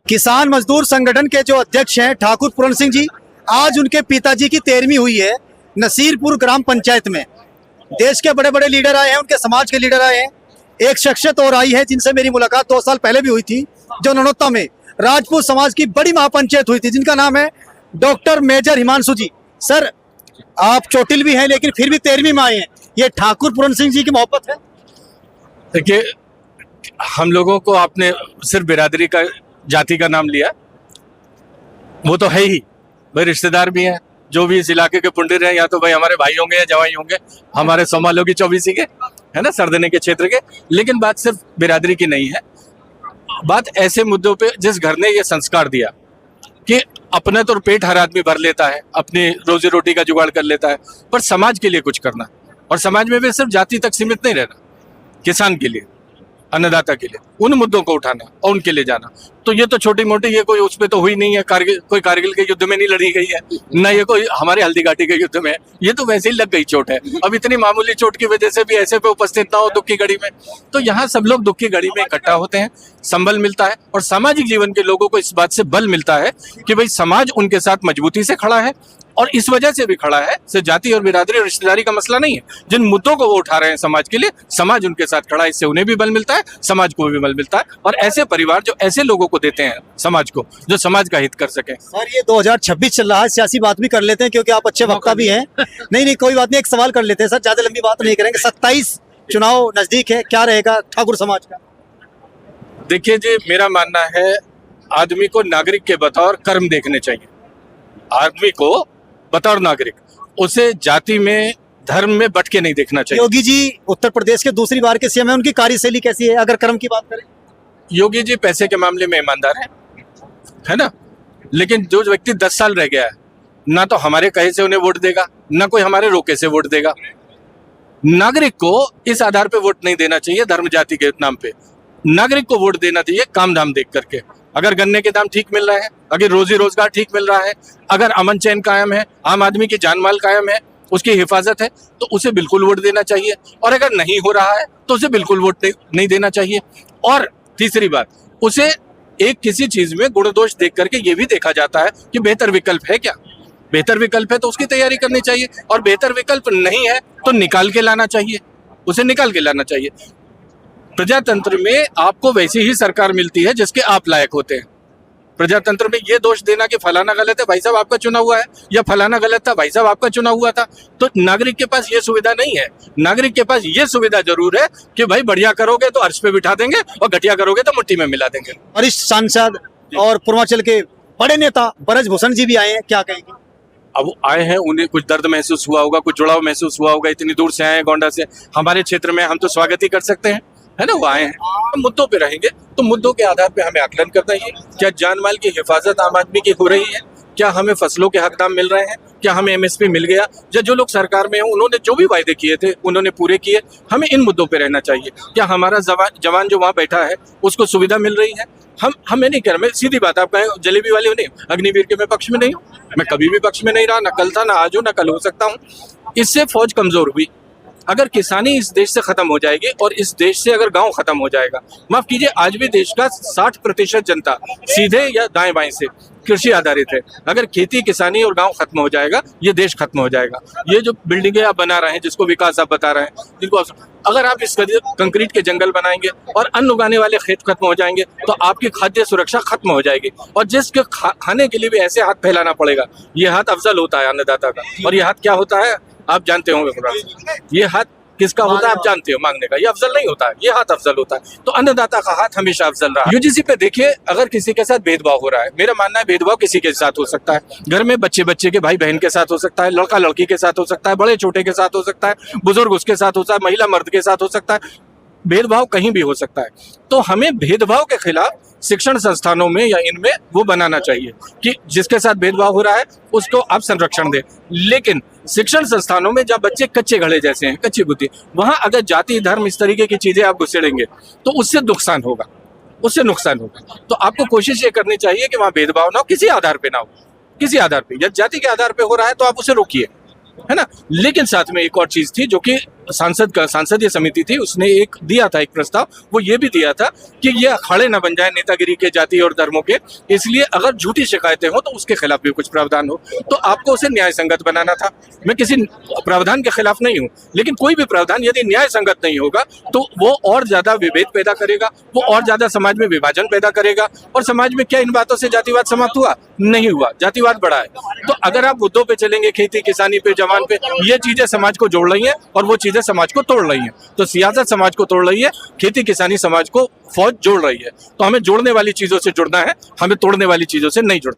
किसान मजदूर संगठन के जो अध्यक्ष हैं ठाकुर पूरन सिंह जी, आज उनके पिताजी की 13वीं हुई है नसीरपुर ग्राम पंचायत में। देश के बड़े बड़े लीडर आए हैं, उनके समाज के लीडर आए हैं। एक शख्सियत और आई है जिनसे मेरी मुलाकात 2 साल पहले भी हुई थी, जो ननौता में राजपूत समाज की बड़ी महापंचायत हुई थी, जिनका नाम है डॉक्टर मेजर हिमांशु जी। सर, आप चोटिल भी हैं लेकिन फिर भी 13वीं में आए हैं, ये ठाकुर पूरन सिंह जी की मोहब्बत है? देखिए, हम लोगों को आपने सिर्फ बिरादरी का, जाति का नाम लिया, वो तो है ही भाई, रिश्तेदार भी हैं। जो भी इस इलाके के पुंडिर हैं, या तो भाई हमारे भाई होंगे या जवाई होंगे, हमारे सोमालो की 24 के, है ना, सरदने के क्षेत्र के। लेकिन बात सिर्फ बिरादरी की नहीं है, बात ऐसे मुद्दों पे जिस घर ने ये संस्कार दिया कि अपना तो पेट हर आदमी भर लेता है, अपनी रोजी रोटी का जुगाड़ कर लेता है, पर समाज के लिए कुछ करना, और समाज में भी सिर्फ जाति तक सीमित नहीं रहना, किसान के लिए, अन्नदाता के लिए, उन मुद्दों को उठाना और उनके लिए जाना। तो ये तो छोटी मोटी, ये कोई उसमें तो हुई नहीं है, कोई कारगिल के युद्ध में नहीं लड़ी गई है, ना ये कोई हमारे हल्दी घाटी के युद्ध में है, ये तो वैसे ही लग गई चोट है। अब इतनी मामूली चोट की वजह से भी ऐसे पे उपस्थित ना हो दुख की घड़ी में, तो यहाँ सब लोग दुख की घड़ी में इकट्ठा होते हैं, संबल मिलता है, और सामाजिक जीवन के लोगों को इस बात से बल मिलता है कि भाई समाज उनके साथ मजबूती से खड़ा है, और इस वजह से भी खड़ा है, सिर्फ जाति और बिरादरी और रिश्तेदारी का मसला नहीं है। जिन मुद्दों को वो उठा रहे हैं समाज के लिए, समाज उनके साथ खड़ा है, इससे उन्हें भी बल मिलता है, समाज को भी बल मिलता है। और ऐसे परिवार जो ऐसे लोगों को देते हैं समाज को, जो समाज का हित कर सके। सर, ये 2026 चल रहा है, सियासी बात भी कर लेते हैं क्योंकि आप अच्छे वक्ता भी हैं। नहीं, कोई बात नहीं, एक सवाल कर लेते हैं सर, ज्यादा लंबी बात नहीं करेंगे। 27 चुनाव नजदीक है, क्या रहेगा ठाकुर समाज का? देखिए जी, मेरा मानना है आदमी को नागरिक के बतौर कर्म देखने चाहिए। आदमी को बतौर नागरिक, उसे जाति में, धर्म में बट के नहीं देखना चाहिए। योगी जी उत्तर प्रदेश के दूसरी बार के सीएम है, उनकी कार्यशैली कैसी है अगर कर्म की बात करें? योगी जी पैसे के मामले में ईमानदार है ना, लेकिन जो व्यक्ति 10 साल रह गया है, ना तो हमारे कहे से उन्हें वोट देगा, ना कोई हमारे रोके से वोट देगा। नागरिक को इस आधार पे वोट नहीं देना चाहिए धर्म जाति के नाम पे। नागरिक को वोट देना चाहिए काम धाम देख करके। अगर गन्ने के दाम ठीक मिल रहे हैं, अगर रोजी रोजगार ठीक मिल रहा है, अगर अमन चैन कायम है, आम आदमी की जान माल कायम है, उसकी हिफाजत है, तो उसे बिल्कुल वोट देना चाहिए। और अगर नहीं हो रहा है तो उसे बिल्कुल वोट नहीं देना चाहिए। और तीसरी बात, उसे एक किसी चीज में गुण दोष देख करके ये भी देखा जाता है कि बेहतर विकल्प है क्या। बेहतर विकल्प है तो उसकी तैयारी करनी चाहिए, और बेहतर विकल्प नहीं है तो निकाल के लाना चाहिए, उसे निकाल के लाना चाहिए। प्रजातंत्र में आपको वैसी ही सरकार मिलती है जिसके आप लायक होते हैं। प्रजातंत्र में ये दोष देना कि फलाना गलत है, भाई साहब आपका चुना हुआ है, या फलाना गलत था, भाई साहब आपका चुना हुआ था, तो नागरिक के पास ये सुविधा नहीं है। नागरिक के पास ये सुविधा जरूर है कि भाई बढ़िया करोगे तो अर्श पे बिठा देंगे, और घटिया करोगे तो मुट्ठी में मिला देंगे। वरिष्ठ सांसद और पूर्वांचल के बड़े नेता ब्रजभूषण जी भी आए हैं, क्या कहेंगे? अब आए हैं, उन्हें कुछ दर्द महसूस हुआ होगा, कुछ जुड़ाव महसूस हुआ होगा, इतनी दूर से आए हैं गोंडा से, हमारे क्षेत्र में, हम तो स्वागत ही कर सकते हैं, है ना। वो आए हैं, हम मुद्दों पे रहेंगे, तो मुद्दों के आधार पे हमें आकलन करना है। क्या जान माल की हिफाजत आम आदमी की हो रही है? क्या हमें फसलों के हक दाम मिल रहे हैं? क्या हमें MSP मिल गया? जो लोग सरकार में हैं उन्होंने जो भी वायदे किए थे उन्होंने पूरे किए। हमें इन मुद्दों पे रहना चाहिए। क्या हमारा जवान जो वहाँ बैठा है उसको सुविधा मिल रही है? हमें नहीं कह रहा, मैं सीधी बात, आप कहें जलेबी वाले नहीं, अग्निवीर के मैं पक्ष में नहीं हूँ, मैं कभी भी पक्ष में नहीं रहा, ना कल था, ना आज हूँ, ना कल हो सकता हूँ। इससे फौज कमजोर हुई। अगर किसानी इस देश से खत्म हो जाएगी, और इस देश से अगर गांव खत्म हो जाएगा, माफ कीजिए, आज भी देश का 60% जनता सीधे या दाएं बाएं से कृषि आधारित है। अगर खेती किसानी और गांव खत्म हो जाएगा, ये देश खत्म हो जाएगा। ये जो बिल्डिंगें आप बना रहे हैं, जिसको विकास आप बता रहे हैं, जिनको अगर आप इस कंक्रीट के जंगल बनाएंगे और अन्न उगाने वाले खेत खत्म हो जाएंगे, तो आपकी खाद्य सुरक्षा खत्म हो जाएगी। और जिसके खाने के लिए भी ऐसे हाथ फैलाना पड़ेगा, ये हाथ अफजल होता है अन्नदाता का। और ये हाथ क्या होता है आप जानते होंगे, ये हाथ किसका होता है आप जानते हो, मांगने का। ये अफजल नहीं होता है, ये हाथ अफजल होता है। तो अन्नदाता का हाथ हमेशा अफजल रहा। UGC पे देखिए, अगर किसी के साथ भेदभाव हो रहा है, मेरा मानना है भेदभाव किसी के साथ हो सकता है। घर में बच्चे के भाई बहन के साथ हो सकता है, लड़का लड़की के साथ हो सकता है, बड़े छोटे के साथ हो सकता है, बुजुर्ग उसके साथ हो सकता है, महिला मर्द के साथ हो सकता है, भेदभाव कहीं भी हो सकता है। तो हमें भेदभाव के खिलाफ शिक्षण संस्थानों में या इनमें वो बनाना चाहिए कि जिसके साथ भेदभाव हो रहा है उसको आप संरक्षण दें। लेकिन शिक्षण संस्थानों में जब बच्चे कच्चे घड़े जैसे हैं, कच्ची बुद्धि, वहां अगर जाति धर्म इस तरीके की चीजें आप घुसेड़ेंगे तो उससे नुकसान होगा, उससे नुकसान होगा। तो आपको कोशिश ये करनी चाहिए कि वहां भेदभाव ना हो, किसी आधार पे ना हो, किसी आधार पे। या जाति के आधार पे हो रहा है तो आप उसे रोकिए, है ना। लेकिन साथ में एक और चीज थी जो कि सांसदीय समिति थी, उसने एक दिया था एक प्रस्ताव, वो ये भी दिया था कि ये अखाड़े न बन जाए नेतागिरी के, जाति और धर्मों के, इसलिए अगर झूठी शिकायतें हो तो उसके खिलाफ भी कुछ प्रावधान हो। तो आपको उसे न्याय संगत बनाना था। मैं किसी प्रावधान के खिलाफ नहीं हूँ, लेकिन कोई भी प्रावधान यदि न्याय संगत नहीं होगा तो वो और ज्यादा विभेद पैदा करेगा, वो और ज्यादा समाज में विभाजन पैदा करेगा। और समाज में क्या इन बातों से जातिवाद समाप्त हुआ? नहीं हुआ, जातिवाद बढ़ा है। तो अगर आप मुद्दों पे चलेंगे, खेती किसानी पे, जवान पे, ये चीजें समाज को जोड़ रही हैं और वो चीजें समाज को तोड़ रही हैं। तो सियासत समाज को तोड़ रही है, खेती किसानी समाज को फौज जोड़ रही है। तो हमें जोड़ने वाली चीजों से जुड़ना है, हमें तोड़ने वाली चीजों से नहीं जुड़ना।